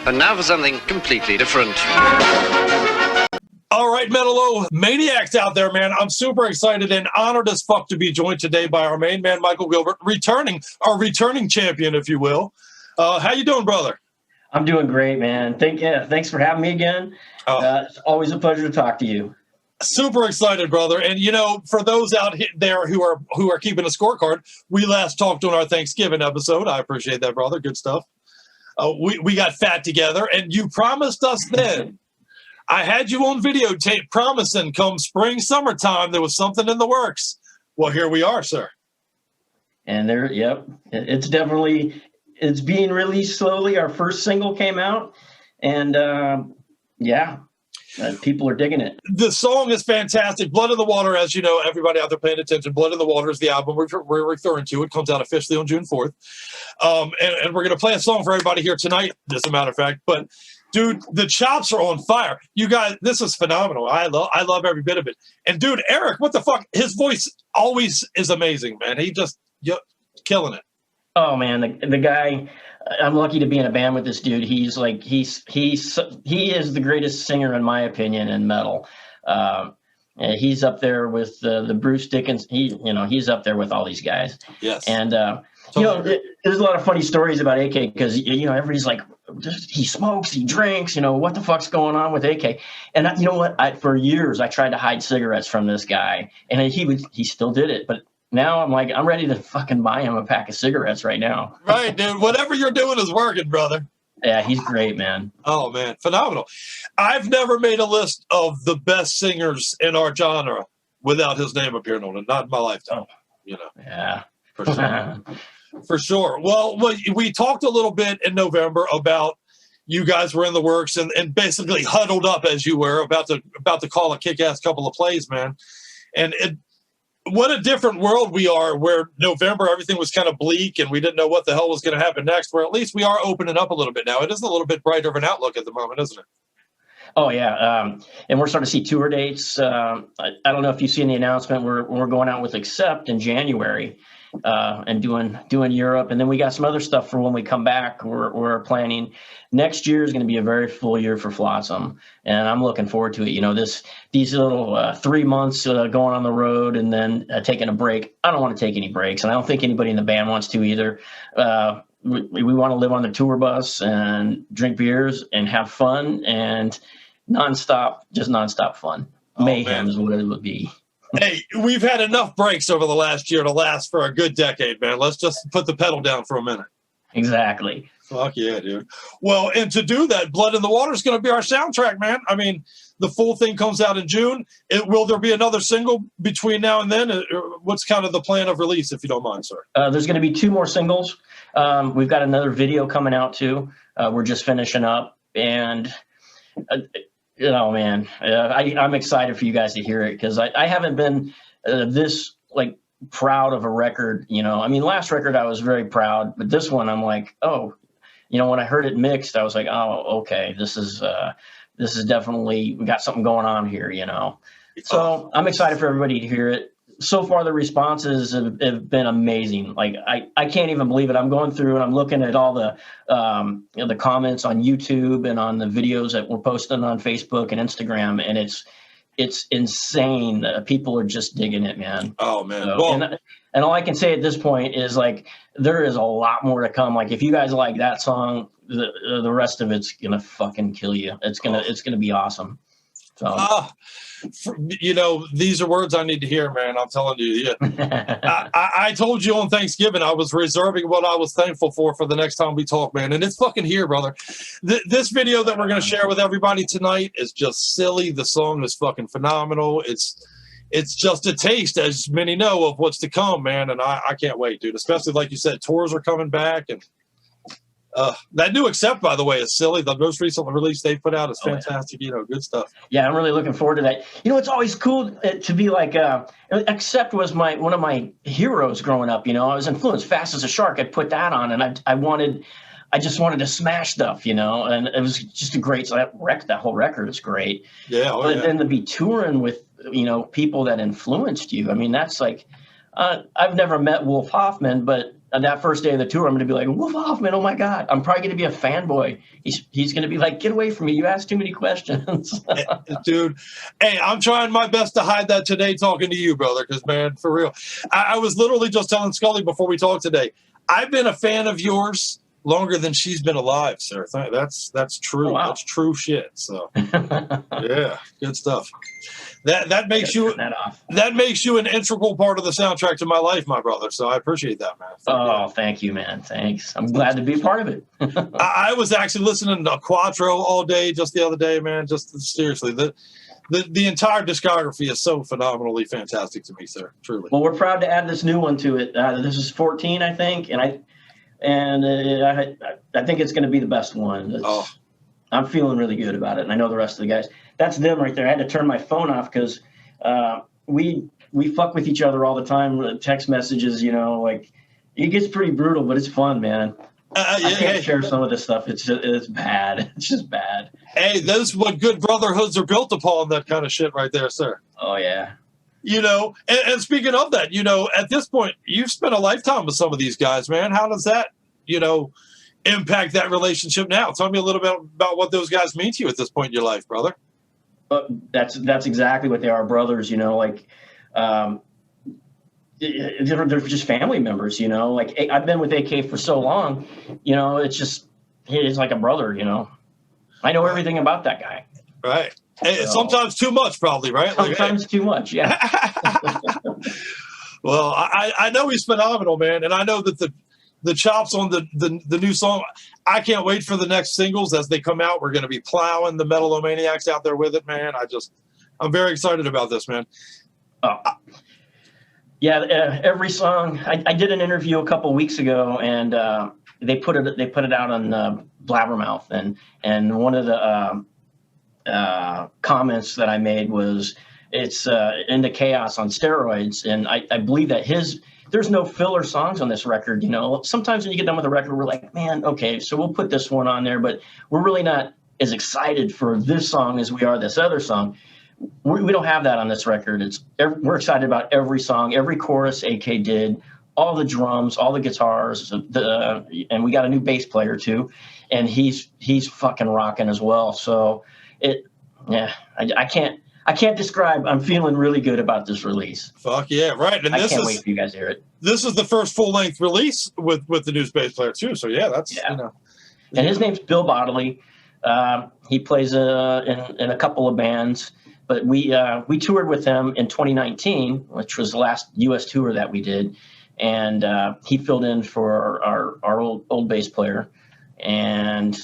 And now for something completely different. All right, Metal-O-Maniacs out there, man. I'm super excited and honored as fuck to be joined today by our main man, Michael Gilbert, returning champion, if you will. How you doing, brother? I'm doing great, man. Thanks for having me again. It's always a pleasure to talk to you. Super excited, brother. And for those out there who are keeping a scorecard, we last talked on our Thanksgiving episode. I appreciate that, brother. Good stuff. We got fat together, and you promised us then. I had you on videotape promising come spring, summertime, there was something in the works. Well, here we are, sir. And it's being released slowly. Our first single came out, and people are digging it. The song is fantastic. Blood in the Water, as you know, everybody out there paying attention, Blood in the Water is the album we're referring to. It comes out officially on June 4th. And we're going to play a song for everybody here tonight, as a matter of fact. But, dude, the chops are on fire. You guys, this is phenomenal. I love every bit of it. And, dude, Eric, what the fuck? His voice always is amazing, man. He just killing it. Oh, man, the guy... I'm lucky to be in a band with this dude. He is the greatest singer in my opinion in metal. He's up there with the Bruce Dickens. He's up there with all these guys. Yes. And there's a lot of funny stories about AK because everybody's like, he smokes, he drinks. What the fuck's going on with AK? And you know what? For years I tried to hide cigarettes from this guy, and he still did it, but. Now I'm like, I'm ready to fucking buy him a pack of cigarettes right now. Right, dude. Whatever you're doing is working, brother. Yeah, he's great, man. Oh, man. Phenomenal. I've never made a list of the best singers in our genre without his name appearing on it. Not in my lifetime. Yeah. For sure. For sure. Well, we talked a little bit in November about you guys were in the works and basically huddled up as you were about to call a kick-ass couple of plays, man. And what a different world we are where November, everything was kind of bleak and we didn't know what the hell was going to happen next, where at least we are opening up a little bit now. It is a little bit brighter of an outlook at the moment, isn't it? Oh, yeah. And we're starting to see tour dates. I don't know if you've seen the announcement. We're going out with Accept in January and doing Europe. And then we got some other stuff for when we come back. We're planning. Next year is going to be a very full year for Flotsam. And I'm looking forward to it. These little 3 months going on the road and then taking a break. I don't want to take any breaks. And I don't think anybody in the band wants to either. We want to live on the tour bus and drink beers and have fun and nonstop fun. Mayhem is what it would be. Hey, we've had enough breaks over the last year to last for a good decade, man. Let's just put the pedal down for a minute. Exactly. Fuck yeah, dude. Well, and to do that, Blood in the Water is going to be our soundtrack, man. I mean, the full thing comes out in June. Will there be another single between now and then? What's kind of the plan of release, if you don't mind, sir? There's going to be 2 more singles. We've got another video coming out, too. We're just finishing up. And... man, I'm excited for you guys to hear it because I haven't been this proud of a record. Last record I was very proud, but this one I'm like, when I heard it mixed, I was like, oh, okay, this is definitely, we got something going on here, So I'm excited for everybody to hear it. So far, the responses have been amazing. I can't even believe it. I'm going through and I'm looking at all the comments on YouTube and on the videos that we're posting on Facebook and Instagram, and it's insane. People are just digging it, man. Oh, man. And all I can say at this point is there is a lot more to come. If you guys like that song, the rest of it's gonna fucking kill you. It's gonna be awesome. So. These are words I need to hear, man. I'm telling you. Yeah. I told you on Thanksgiving I was reserving what I was thankful for the next time we talk, man. And it's fucking here, brother. This video that we're going to share with everybody tonight is just silly. The song is fucking phenomenal. It's just a taste, as many know, of what's to come, man. And I can't wait, dude. Especially, like you said, tours are coming back. And that new Accept, by the way, is silly. The most recent release they put out is fantastic. Good stuff. Yeah, I'm really looking forward to that. It's always cool to be Accept was one of my heroes growing up. I was influenced. Fast as a Shark. I put that on, and I just wanted to smash stuff, and it was just a great. So that whole record is great. Yeah. But then to be touring with people that influenced you. That's I've never met Wolf Hoffman, but on that first day of the tour, I'm going to be like, Wolf Hoffman, oh my God. I'm probably going to be a fanboy. He's going to be like, get away from me. You asked too many questions. Dude, hey, I'm trying my best to hide that today talking to you, brother, because, man, for real. I was literally just telling Scully before we talked today, I've been a fan of yours longer than she's been alive, sir. That's true. Oh, wow. That's true shit. So, yeah, good stuff. That makes you an integral part of the soundtrack to my life, my brother. So I appreciate that, man. Thank you, man. Thanks. I'm glad to be a part of it. I was actually listening to Quattro all day just the other day, man. Just seriously, the entire discography is so phenomenally fantastic to me, sir. Truly. Well, we're proud to add this new one to it. This is 14, I think, and I think it's going to be the best one. I'm feeling really good about it, and I know the rest of the guys. That's them right there. I had to turn my phone off because we fuck with each other all the time. Text messages, like it gets pretty brutal, but it's fun, man. I can't share some of this stuff. It's bad. It's just bad. Hey, that's what good brotherhoods are built upon. That kind of shit right there, sir. Oh yeah. And speaking of that, at this point, you've spent a lifetime with some of these guys, man. How does that, impact that relationship now? Tell me a little bit about what those guys mean to you at this point in your life, brother. That's exactly what they are, brothers. They're just family members. Like I've been with AK for so long. It's like a brother. I know everything about that guy. Right. Hey, sometimes too much, probably, right? Sometimes too much, yeah. Well, I know he's phenomenal, man, and I know that the chops on the new song. I can't wait for the next singles as they come out. We're going to be plowing the Metal-O-Maniacs out there with it, man. I'm very excited about this, man. Every song. I did an interview a couple weeks ago, and they put it out on Blabbermouth, and one of the comments that I made was it's Into Chaos on steroids, and I believe that there's no filler songs on this record. Sometimes when you get done with a record, we're like, man, okay, so we'll put this one on there, but we're really not as excited for this song as we are this other song. We don't have that on this record. We're excited about every song, every chorus AK did, all the drums, all the guitars, and we got a new bass player too, and he's fucking rocking as well. So I can't describe. I'm feeling really good about this release. Fuck yeah, right. And I can't wait for you guys to hear it. This is the first full-length release with the new bass player too. So yeah, And his name's Bill Bodley. He plays in a couple of bands, but we toured with him in 2019, which was the last U.S. tour that we did, and he filled in for our old bass player. And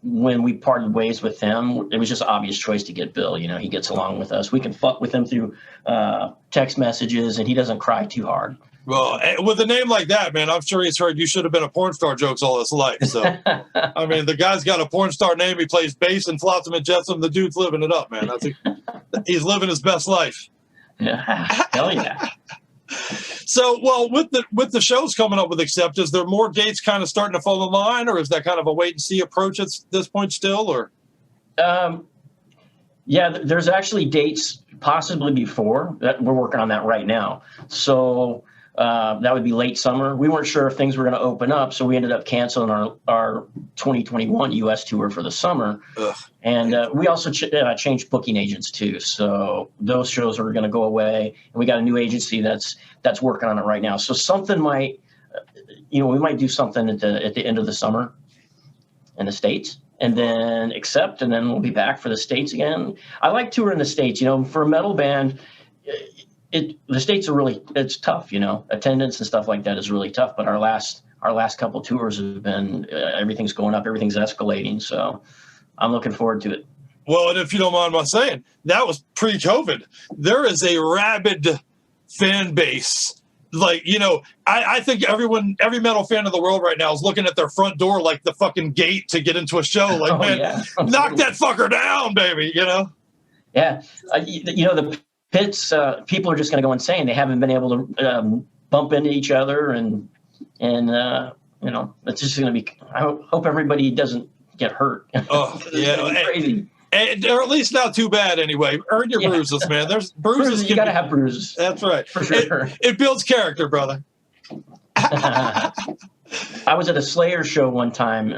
when we parted ways with him, it was just an obvious choice to get Bill. He gets along with us. We can fuck with him through text messages, and he doesn't cry too hard. Well, with a name like that, man, I'm sure he's heard you should have been a porn star jokes all his life. So, I mean, the guy's got a porn star name. He plays bass in Flotsam and Jetsam. The dude's living it up, man. He's living his best life. Yeah, hell yeah. So, well, with the shows coming up with Accept, is there more dates kind of starting to fall in line, or is that kind of a wait and see approach at this point still, or? Yeah, there's actually dates possibly before that. We're working on that right now. So that would be late summer. We weren't sure if things were going to open up, so we ended up canceling our 2021 U.S. tour for the summer. Ugh. And we also changed booking agents too. So those shows are going to go away, and we got a new agency that's working on it right now. So something might, we might do something at the end of the summer in the States, and then Accept, and then we'll be back for the States again. I like touring the States. For a metal band, the States it's tough. Attendance and stuff like that is really tough. But our last couple tours have been everything's going up, everything's escalating. So I'm looking forward to it. Well, and if you don't mind my saying, that was pre-COVID. There is a rabid fan base. Like, I think every metal fan in the world right now is looking at their front door like the fucking gate to get into a show. Like, knock that fucker down, baby, Yeah. The pits, people are just going to go insane. They haven't been able to bump into each other, and it's just going to be, I hope everybody doesn't get hurt. Oh, yeah. Crazy. Or at least not too bad anyway. Earn your bruises, man. There's bruises. You got to have bruises. That's right. For sure. It builds character, brother. I was at a Slayer show one time,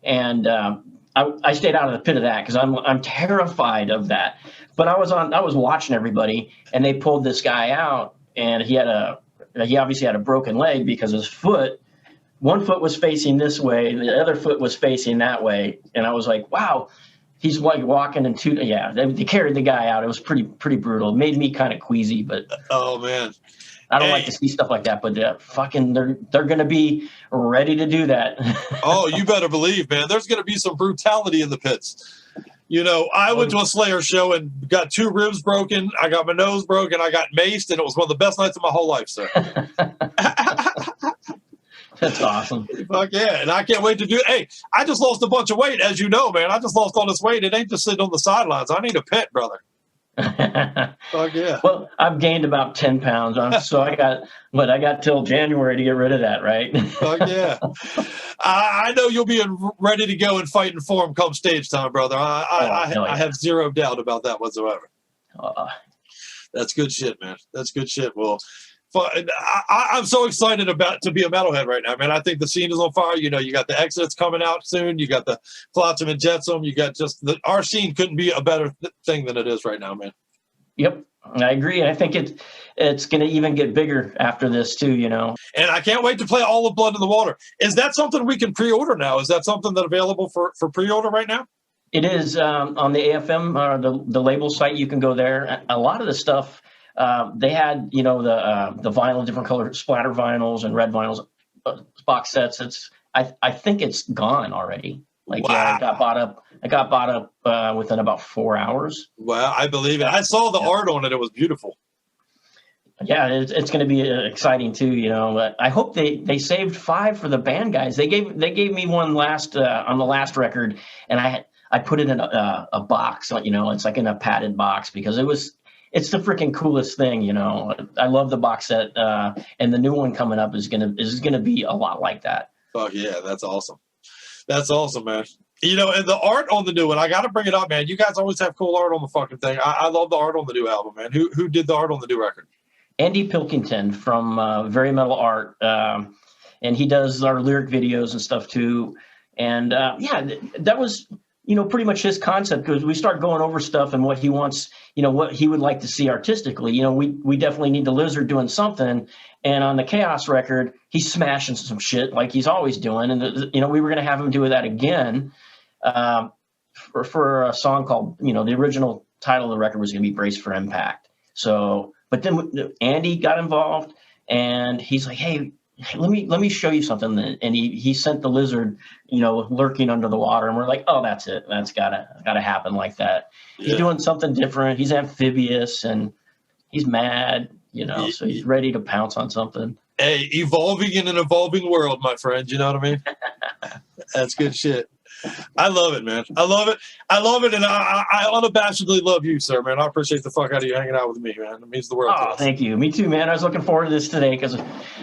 and I stayed out of the pit of that because I'm terrified of that. But I was watching everybody, and they pulled this guy out, and he obviously had a broken leg because his one foot was facing this way, and the other foot was facing that way, and I was like, wow. He's like walking in two. Yeah, they carried the guy out. It was pretty brutal. It made me kind of queasy, but oh man, I don't like to see stuff like that. But they're going to be ready to do that. Oh, you better believe, man. There's going to be some brutality in the pits. I went to a Slayer show and got 2 ribs broken. I got my nose broken. I got maced, and it was one of the best nights of my whole life, sir. That's awesome. Fuck yeah. And I can't wait to do it. Hey, I just lost a bunch of weight, as you know, man. I just lost all this weight. It ain't just sitting on the sidelines. I need a pit, brother. Fuck yeah. Well, I've gained about 10 pounds. So I got till January to get rid of that, right? Fuck yeah. I know you'll be ready to go and fight in form come stage time, brother. I have zero doubt about that whatsoever. That's good shit, man. That's good shit. Well, I'm so excited to be a metalhead right now, man. I think the scene is on fire. You got the Exodus coming out soon. You got the Flotsam and Jetsam. You got our scene couldn't be a better thing than it is right now, man. Yep, I agree. I think it's going to even get bigger after this too, And I can't wait to play all of Blood in the Water. Is that something we can pre-order now? Is that something that's available for pre-order right now? It is on the AFM or the label site. You can go there. A lot of the stuff. They had, the vinyl, different color splatter vinyls and red vinyls, box sets. I think it's gone already. Like, wow. Yeah, I got bought up within about 4 hours. Wow, I believe it. I saw the art on it. It was beautiful. Yeah, it's going to be exciting too, But I hope they saved 5 for the band guys. They gave me one last on the last record, and I put it in a box. It's like in a padded box because it's the freaking coolest thing, I love the box set, and the new one coming up is gonna be a lot like that. Oh yeah, that's awesome. That's awesome, man. And the art on the new one, I got to bring it up, man. You guys always have cool art on the fucking thing. I love the art on the new album, man. Who did the art on the new record? Andy Pilkington from Very Metal Art, and he does our lyric videos and stuff too. And that was. Pretty much his concept, because we start going over stuff and what he wants, what he would like to see artistically. We definitely need the Lizard doing something. And on the Chaos record, he's smashing some shit like he's always doing. And, we were going to have him do that again for a song called, the original title of the record was going to be Brace for Impact. So, but then Andy got involved and he's like, hey, let me show you something. And he sent the Lizard, lurking under the water, and we're like, oh, that's it. That's gotta happen like that. Yeah. He's doing something different. He's amphibious and he's mad, so he's ready to pounce on something. Hey, evolving in an evolving world, my friend. You know what I mean? That's good shit. I love it, man. I love it, and I unabashedly love you, sir, man. I appreciate the fuck out of you hanging out with me, man. It means the world to us. Thank you. Me too, man. I was looking forward to this today because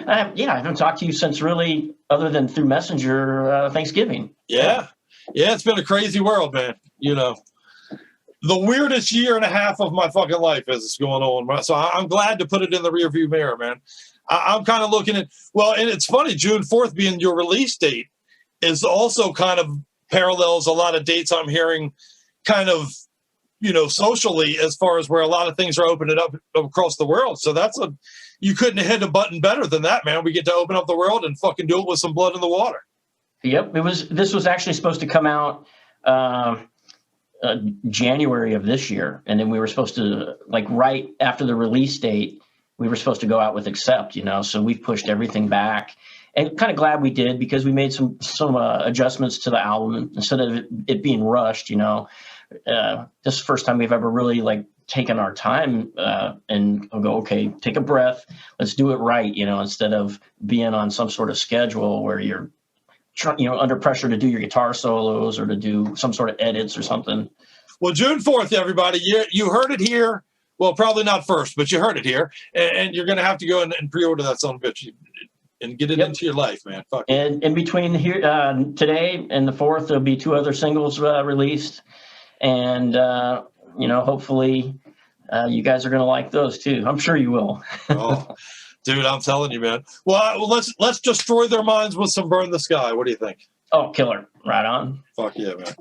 I haven't talked to you since really, other than through Messenger, Thanksgiving. Yeah, it's been a crazy world, man. The weirdest year and a half of my fucking life is going on. So I'm glad to put it in the rearview mirror, man. I'm kind of looking at, and it's funny, June 4th being your release date is also kind of parallels a lot of dates I'm hearing kind of, socially, as far as where a lot of things are opening up across the world. So you couldn't have hit a button better than that, man. We get to open up the world and fucking do it with some blood in the water. Yep. This was actually supposed to come out January of this year. And then we were supposed to, like, right after the release date, we were supposed to go out with Accept, so we've pushed everything back. And kind of glad we did, because we made some adjustments to the album instead of it being rushed. This is the first time we've ever really taken our time and go, okay, take a breath, let's do it right. Instead of being on some sort of schedule where you're under pressure to do your guitar solos or to do some sort of edits or something. Well, June 4th, everybody, you heard it here. Well, probably not first, but you heard it here, and you're going to have to go and pre-order that son of a bitch. And get it into your life, man. Fuck. And in between here today and the 4th, there'll be 2 other singles released, and hopefully you guys are going to like those too. I'm sure you will. Dude, I'm telling you, man. Well, let's destroy their minds with some Burn the Sky. What do you think? Oh, killer. Right on. Fuck yeah, man.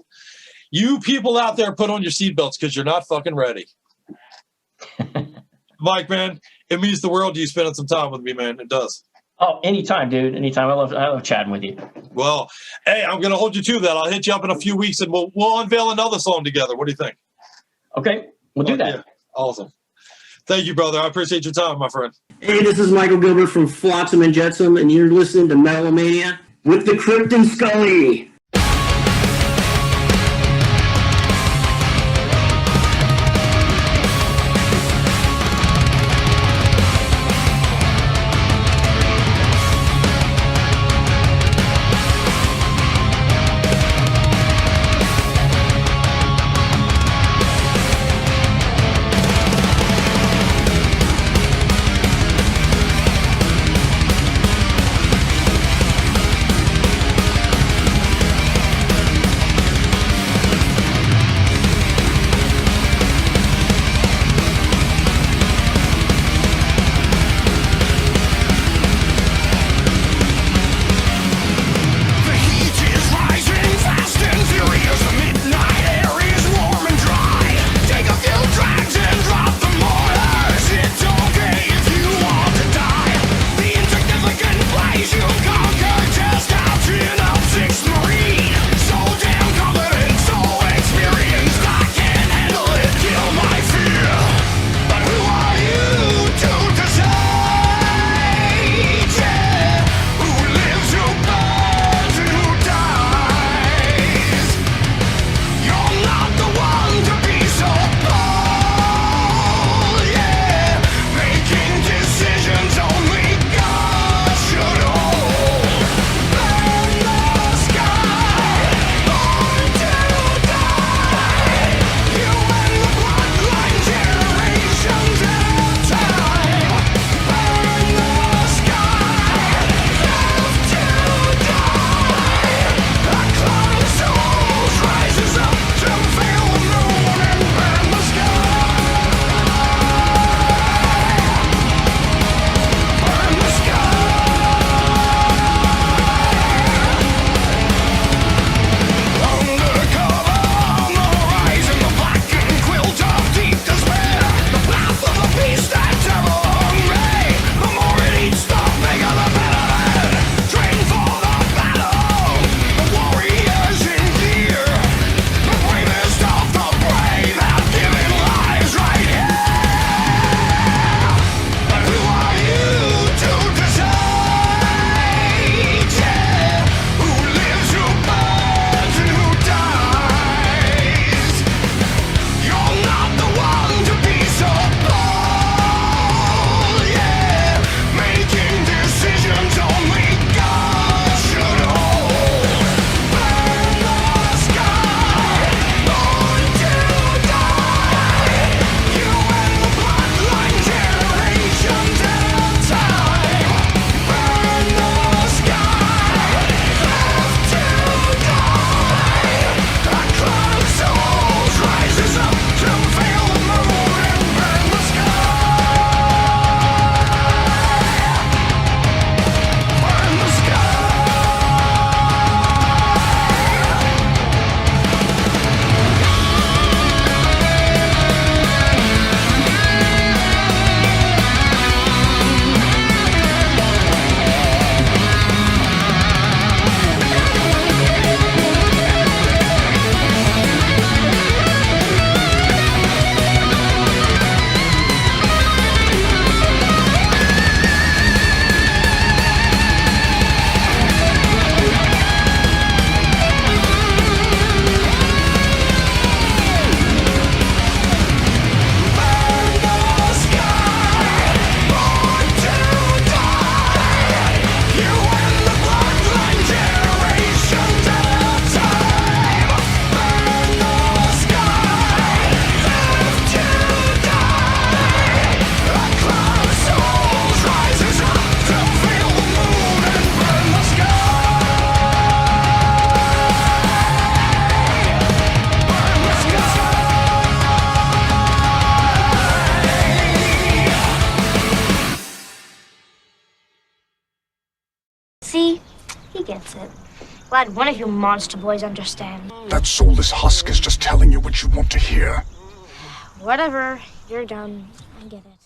You people out there, put on your seatbelts because you're not fucking ready. Mike, man, it means the world to you spending some time with me, man. It does. Oh, anytime, dude. Anytime. I love chatting with you. Well, hey, I'm going to hold you to that. I'll hit you up in a few weeks and we'll unveil another song together. What do you think? Okay, we'll do that. Yeah. Awesome. Thank you, brother. I appreciate your time, my friend. Hey, this is Michael Gilbert from Flotsam and Jetsam, and you're listening to Metal-O-Mania with the Crypt and Scully. Glad one of you monster boys understand. That soulless husk is just telling you what you want to hear. Whatever. You're done. I get it.